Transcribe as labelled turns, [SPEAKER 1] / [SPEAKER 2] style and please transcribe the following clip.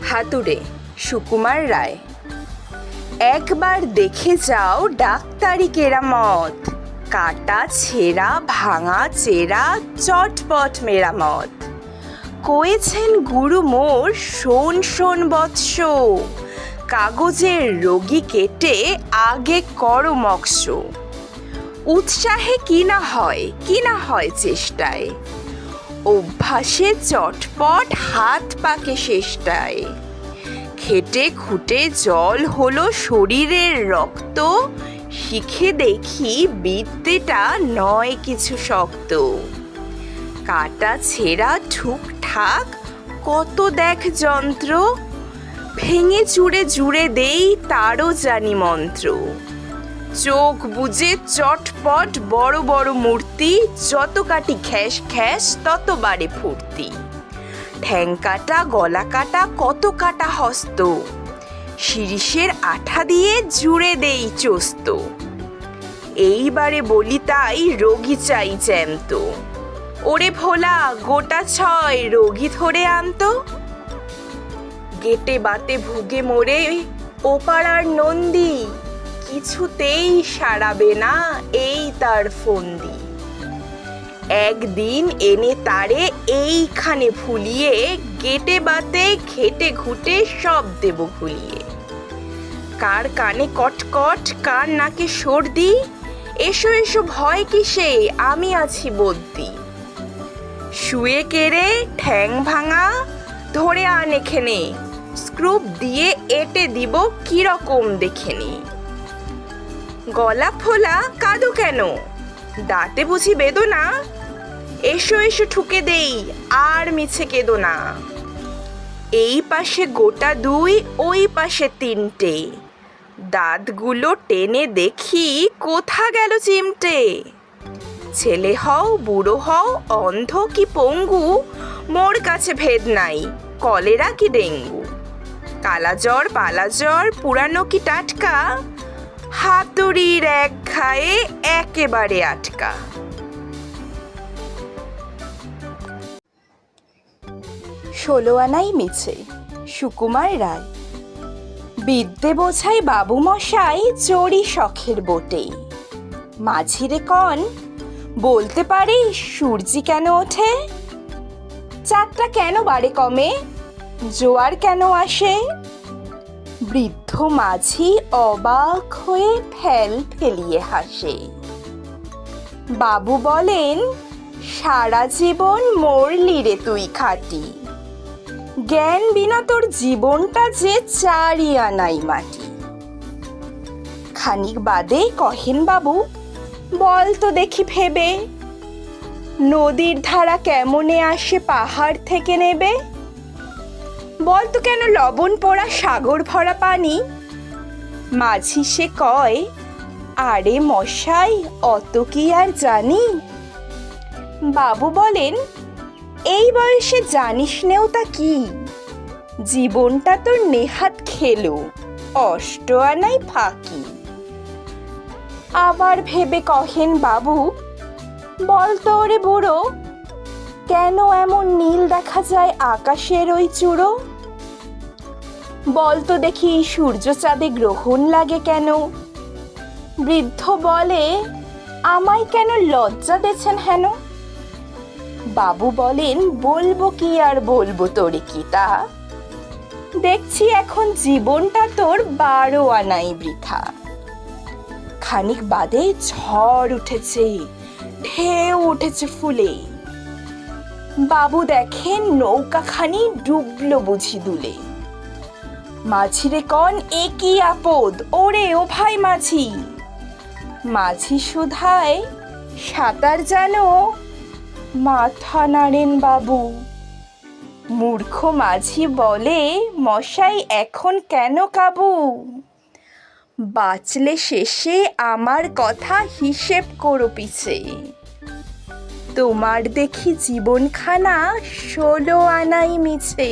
[SPEAKER 1] হাতুড়ে সুকুমার রায়। একবার দেখে যাও ডাক্তারি কেরামত, কাটা ছেঁড়া ভাঙা চেরা চটপট মেরামত। কয়েছেন গুরু মোর শোন শোন বৎস, কাগজের রোগী কেটে আগে করো মক্স। উৎসাহে কি না হয় চেষ্টায়, অভ্যাসে চটপট হাত পাকে শেষটায়। খেটে খুঁটে জল হলো শরীরের রক্ত, শিখে দেখি বিদ্যেটা নয় কিছু শক্ত। কাটা ছেঁড়া ঠুকঠাক কত দেখ যন্ত্র, ভেঙে চুরে জুড়ে দেই তারও জানি মন্ত্র। চোখ বুজে চটপট বড় বড় মূর্তি, যত কাটি খ্যাস খ্যাস তত বাড়ে ফুর্তি। ঠ্যাং কাটা গলা কাটা কত কাটা হস্ত, শিরিষের আঠা দিয়ে জুড়ে দেই চোস্ত। এইবারে বলি তাই রোগী চাই জ্যান্ত, ওরে ভোলা গোটা 6 রোগী ধরে আনতো। গেটে বাতে ভুগে মোরে ও পাড়ার নন্দী, কিছুতেই সারাবে না এই তার ফন্দি। একদিন এনে তারে এইখানে ফুলিয়ে, গেটে বাতে ঘেটে ঘুটে সব দেব ভুলিয়ে। কার কানে কটকট কার নাকে সর্দি, এসো এসো ভয় কিসে আমি আছি বদ্যি। শুয়ে কেড়ে ঠ্যাং ভাঙা ধরে আন এখানে, স্ক্রুপ দিয়ে এঁটে দিব কিরকম দেখে নি। গলা ফোলা কাঁদো কেন, দাঁতে বুঝি বেদনা, এসো এসো ঠুকে দেই আর মিছে কেঁদো না। এই পাশে গোটা 2 ওই পাশে 3টে, দাঁতগুলো টেনে দেখি কোথা গেল চিমটে। ছেলে হও বুড়ো হও অন্ধ কি পঙ্গু, মোর কাছে ভেদ নাই কলেরা কি ডেঙ্গু। কালাজ্বর পালাজ্বর পুরানো কি টাটকা, হাতুড়ির এক ঘায়ে একেবারে আটকা। 16 আনাই মিছে সুকুমার রায়। বিদ্যে বোঝাই বাবু মশাই চড়ি শখের বোটে। মাঝিরে কন বলতে পারিস সূর্যি কেন ওঠে, চাঁদটা কেন বাড়ে কমে, জোয়ার কেন আসে। বৃদ্ধ মাঝি অবাক হয়ে ফেল ফেলিয়ে হাসে। বাবু বলেন সারা জীবন মরলি রে তুই খাটি, জ্ঞান বিনা তোর জীবনটা যে 4 আনাই মাটি। খানিক বাদে কহেন বাবু বল তো দেখি ভেবে, নদীর ধারা কেমনে আসে পাহাড় থেকে নেবে। বল তো কেন লবণ পোড়া সাগর ভরা পানি। মাঝি সে কয় আরে মশাই অত কি আর জানি। বাবু বলেন এই বয়সে জানিস নেও তা কি, জীবনটা তোর নেহাত খেলো 8 আনাই ফাঁকি। আবার ভেবে কহেন বাবু বল তো ওরে বুড়ো, কেন এমন নীল দেখা যায় আকাশের ওই চূড়ো। বল তো দেখি সূর্য চাঁদে গ্রহণ লাগে কেন। বৃদ্ধ বলে আমায় কেন লজ্জা দেছেন হেন। বাবু বলেন বলবো কি আর বলবো তোরে কি তা, দেখছি এখন জীবনটা তোর 12 আনাই বৃথা। খানিক বাদে ঝড় উঠেছে, ঢেউ উঠেছে ফুলে। বাবু দেখেন নৌকাখানি ডুবলো বুঝি দুলে। মাঝিরে কন এ কি আপদ ওরে ও ভাই মাঝি। মাঝি শুধায় সাঁতার জানো, মাথা নাড়েন বাবু। মূর্খ মাঝি বলে মশাই এখন কেন কাবু, বাঁচলে শেষে আমার কথা হিসেব করো পিছে। তোমার দেখি জীবনখানা 16 আনাই মিছে।